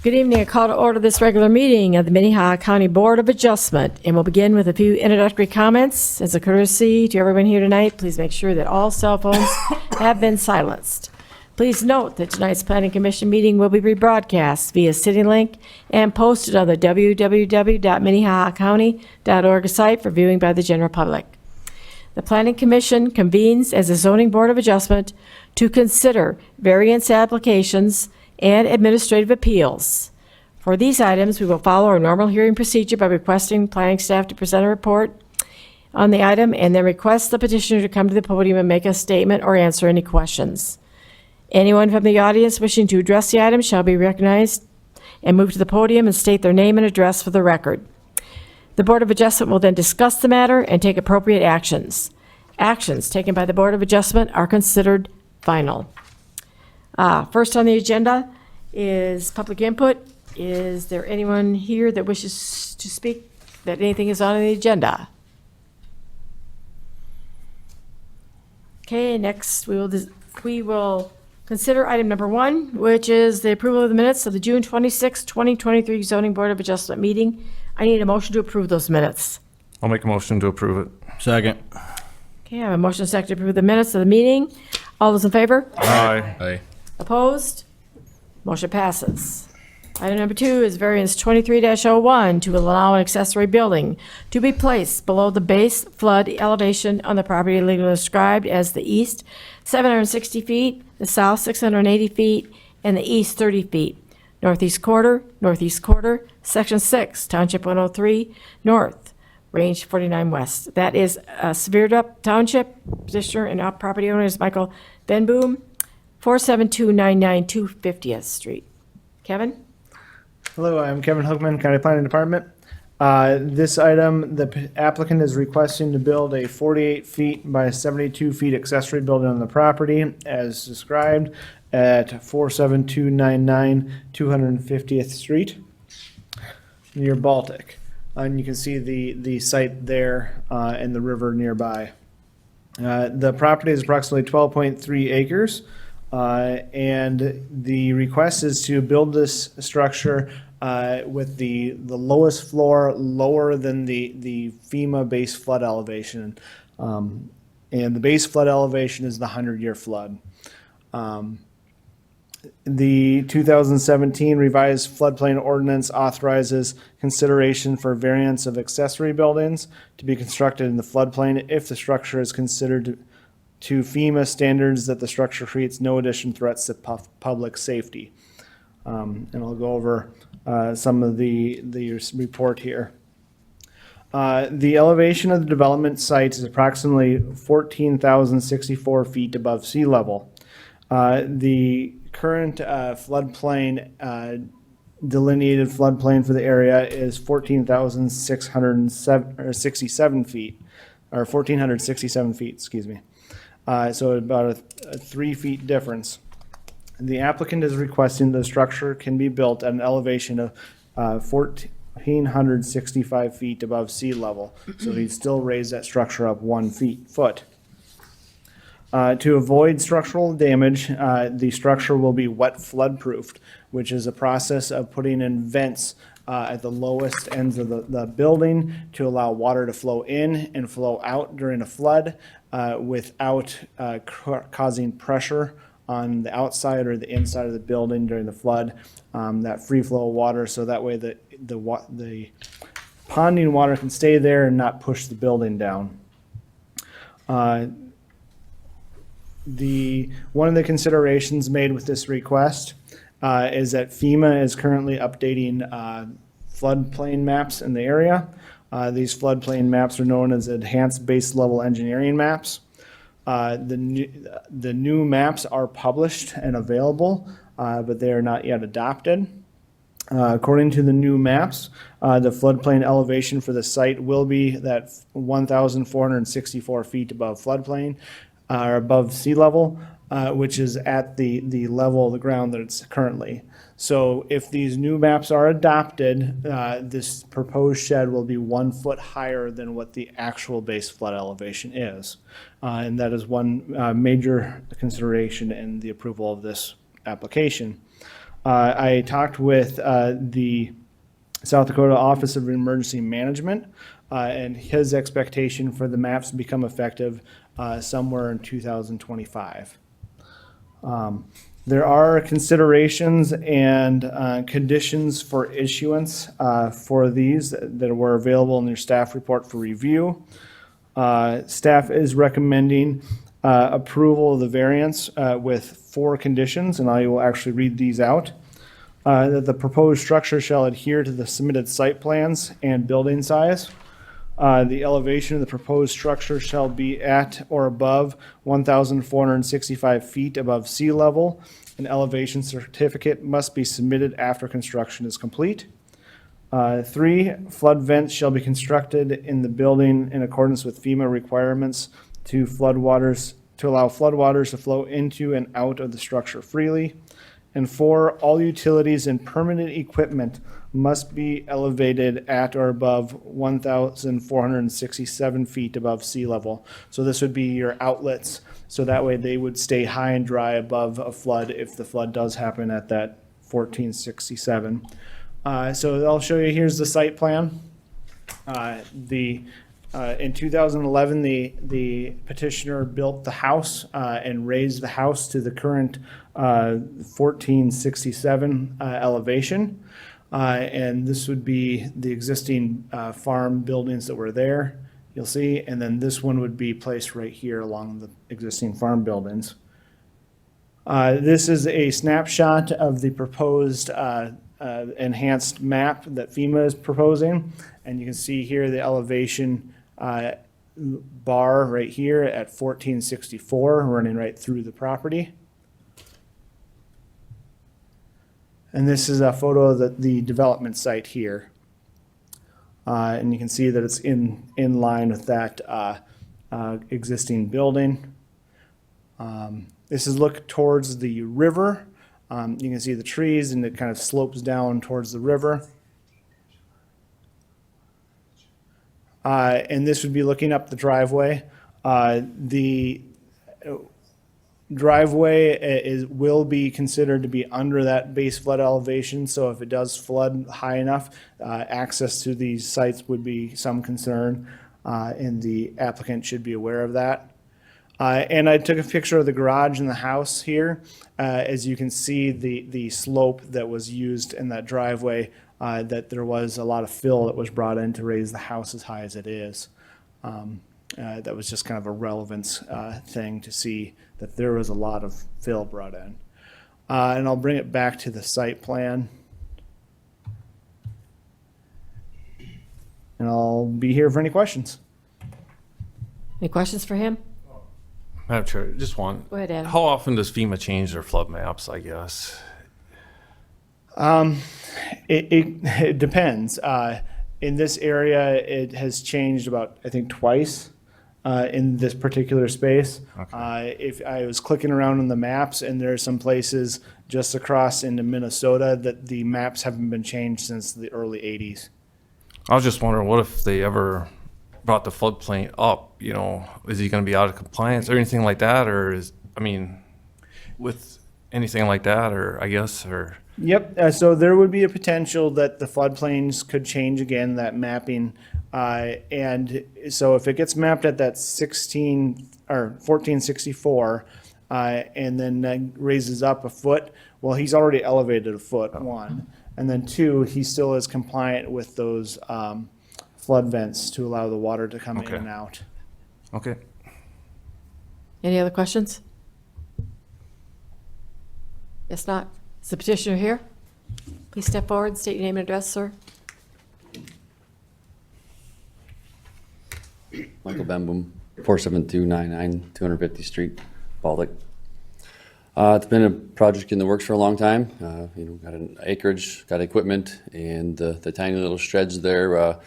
Good evening. I call to order this regular meeting of the Minnehaha County Board of Adjustment, and we'll begin with a few introductory comments. As a courtesy to everyone here tonight, please make sure that all cell phones have been silenced. Please note that tonight's Planning Commission meeting will be rebroadcast via City Link and posted on the www.minnehahacounty.org site for viewing by the general public. The Planning Commission convenes as a zoning board of adjustment to consider variance applications and administrative appeals. For these items, we will follow our normal hearing procedure by requesting planning staff to present a report on the item and then request the petitioner to come to the podium and make a statement or answer any questions. Anyone from the audience wishing to address the item shall be recognized and move to the podium and state their name and address for the record. The Board of Adjustment will then discuss the matter and take appropriate actions. Actions taken by the Board of Adjustment are considered final. First on the agenda is public input. Is there anyone here that wishes to speak that anything is on the agenda? Okay, next we will consider item number 1, which is the approval of the minutes of the June 26, 2023 Zoning Board of Adjustment meeting. I need a motion to approve those minutes. I'll make a motion to approve it. Second. Okay, I have a motion and a second to approve the minutes of the meeting. All those in favor? Aye. Aye. Opposed? Motion passes. Item number 2 is variance 23-01 to allow an accessory building to be placed below the base flood elevation on the property legally described as the east 760 feet, the south 680 feet, and the east 30 feet. Northeast quarter, section 6, township 103, north, range 49 west. That is Sevierdup Township. Petitioner and property owner is Michael Benboom, 47299 250th Street. Kevin? Hello, I'm Kevin Hookman, County Planning Department. This item, the applicant is requesting to build a 48 feet by 72 feet accessory building on the property as described at 47299 250th Street near Baltic. And you can see the site there and the river nearby. The property is approximately 12.3 acres. And the request is to build this structure with the lowest floor lower than the FEMA base flood elevation. And the base flood elevation is the 100-year flood. The 2017 revised floodplain ordinance authorizes consideration for variance of accessory buildings to be constructed in the floodplain if the structure is considered to FEMA standards that the structure creates no additional threats to public safety. And I'll go over some of the report here. The elevation of the development site is approximately 14,064 feet above sea level. The current floodplain, delineated floodplain for the area is 14,667 feet, or 1,467 feet, excuse me. So about a 3 feet difference. The applicant is requesting the structure can be built at an elevation of 1,465 feet above sea level. So he'd still raise that structure up 1 foot. To avoid structural damage, the structure will be wet flood proofed, which is a process of putting in vents at the lowest ends of the building to allow water to flow in and flow out during a flood without causing pressure on the outside or the inside of the building during the flood. That free flow of water, so that way the ponding water can stay there and not push the building down. One of the considerations made with this request is that FEMA is currently updating floodplain maps in the area. These floodplain maps are known as enhanced base level engineering maps. The new maps are published and available, but they are not yet adopted. According to the new maps, the floodplain elevation for the site will be that 1,464 feet above floodplain, or above sea level, which is at the level of the ground that it's currently. So if these new maps are adopted, this proposed shed will be 1 foot higher than what the actual base flood elevation is. And that is one major consideration in the approval of this application. I talked with the South Dakota Office of Emergency Management, and his expectation for the maps to become effective somewhere in 2025. There are considerations and conditions for issuance for these that were available in your staff report for review. Staff is recommending approval of the variance with 4 conditions, and I will actually read these out. That the proposed structure shall adhere to the submitted site plans and building size. The elevation of the proposed structure shall be at or above 1,465 feet above sea level. An elevation certificate must be submitted after construction is complete. 3, flood vents shall be constructed in the building in accordance with FEMA requirements to allow floodwaters to flow into and out of the structure freely. And 4, all utilities and permanent equipment must be elevated at or above 1,467 feet above sea level. So this would be your outlets, so that way they would stay high and dry above a flood if the flood does happen at that 1467. So I'll show you, here's the site plan. In 2011, the petitioner built the house and raised the house to the current 1467 elevation. And this would be the existing farm buildings that were there, you'll see. And then this one would be placed right here along the existing farm buildings. This is a snapshot of the proposed enhanced map that FEMA is proposing. And you can see here the elevation bar right here at 1464 running right through the property. And this is a photo of the development site here. And you can see that it's in line with that existing building. This is look towards the river. You can see the trees and it kind of slopes down towards the river. And this would be looking up the driveway. The driveway will be considered to be under that base flood elevation, so if it does flood high enough, access to these sites would be some concern, and the applicant should be aware of that. And I took a picture of the garage and the house here. As you can see, the slope that was used in that driveway, that there was a lot of fill that was brought in to raise the house as high as it is. That was just kind of a relevance thing to see that there was a lot of fill brought in. And I'll bring it back to the site plan. And I'll be here for any questions. Any questions for him? Madam Chair, just one. Go ahead, Adam. How often does FEMA change their flood maps, I guess? It depends. In this area, it has changed about, I think, twice in this particular space. Okay. If I was clicking around on the maps, and there are some places just across into Minnesota that the maps haven't been changed since the early 80s. I was just wondering, what if they ever brought the floodplain up? You know, is he going to be out of compliance or anything like that? Or with anything like that, or I guess, or... Yep, so there would be a potential that the floodplains could change again, that mapping. And so if it gets mapped at that 1464, and then raises up a foot, well, he's already elevated a foot, one. And then two, he still is compliant with those flood vents to allow the water to come in and out. Okay. Any other questions? If not, is the petitioner here? Please step forward and state your name and address, sir. Michael Bemboom, 47299 250th Street, Baltic. It's been a project in the works for a long time. Got an acreage, got equipment, and the tiny little sheds there are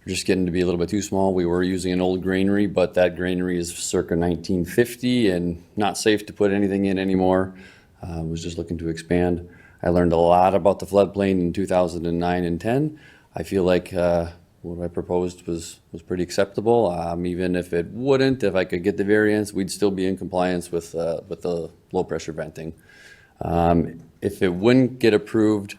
just getting to be a little bit too small. We were using an old granary, but that granary is circa 1950 and not safe to put anything in anymore. Was just looking to expand. I learned a lot about the floodplain in 2009 and 10. I feel like what I proposed was pretty acceptable. Even if it wouldn't, if I could get the variance, we'd still be in compliance with the low pressure venting. if it wouldn't get approved,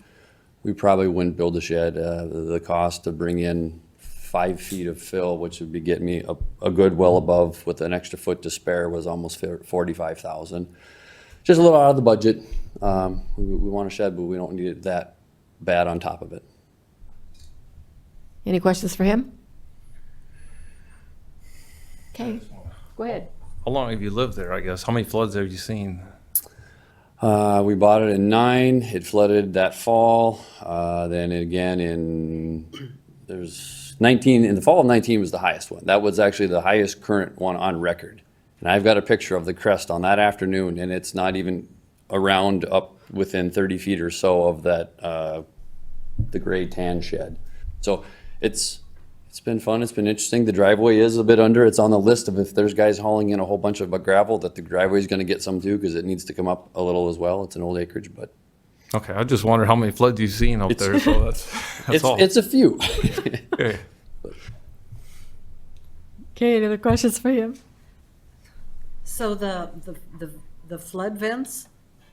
we probably wouldn't build the shed. The cost to bring in 5 feet of fill, which would be getting me a good well above with an extra foot to spare, was almost 45,000. Just a little out of the budget. We want a shed, but we don't need it that bad on top of it. Any questions for him? Okay, go ahead. How long have you lived there, I guess? How many floods have you seen? We bought it in 9. It flooded that fall. Then again there's 19. In the fall of 19 was the highest one. That was actually the highest current one on record. And I've got a picture of the crest on that afternoon, and it's not even around up within 30 feet or so of that the gray tan shed. So it's been fun. It's been interesting. The driveway is a bit under. It's on the list of if there's guys hauling in a whole bunch of gravel, that the driveway is going to get some too, because it needs to come up a little as well. It's an old acreage, but Okay, I just wondered how many floods you've seen out there, so that's all. it's a few. Okay. Okay, any other questions for him? So the flood vents,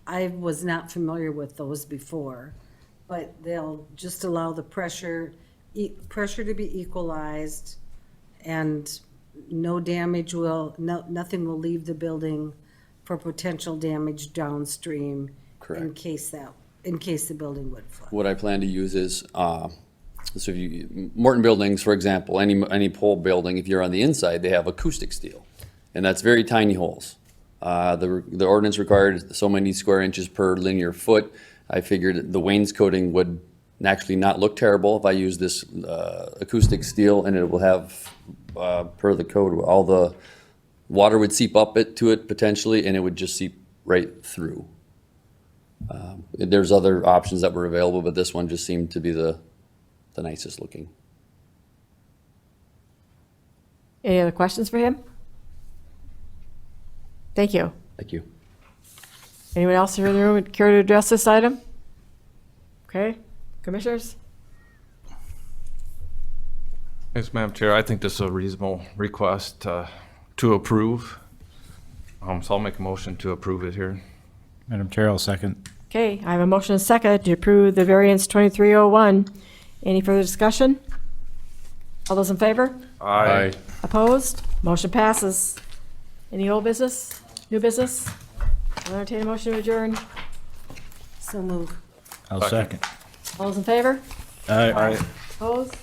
I was not familiar with those before, but they'll just allow the pressure to be equalized, and no damage nothing will leave the building for potential damage downstream. Correct. In case the building would flood. What I plan to use is, so if Morton buildings, for example, any pole building, if you're on the inside, they have acoustic steel, and that's very tiny holes. The ordinance required so many square inches per linear foot. I figured the wainscoting would actually not look terrible if I use this acoustic steel, and it will have, per the code, all the water would seep up to it potentially, and it would just seep right through. There's other options that were available, but this one just seemed to be the nicest looking. Any other questions for him? Thank you. Thank you. Anyone else here in the room would care to address this item? Okay, commissioners? Yes, Madam Chair, I think this is a reasonable request to approve. So I'll make a motion to approve it here. Madam Chair, I'll second. Okay, I have a motion and a second to approve the variance 2301. Any further discussion? All those in favor? Aye. Opposed? Motion passes. Any old business? New business? I'll entertain a motion to adjourn. So move. I'll second. All those in favor? Aye. Opposed?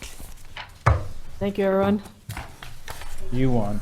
Thank you, everyone. You won.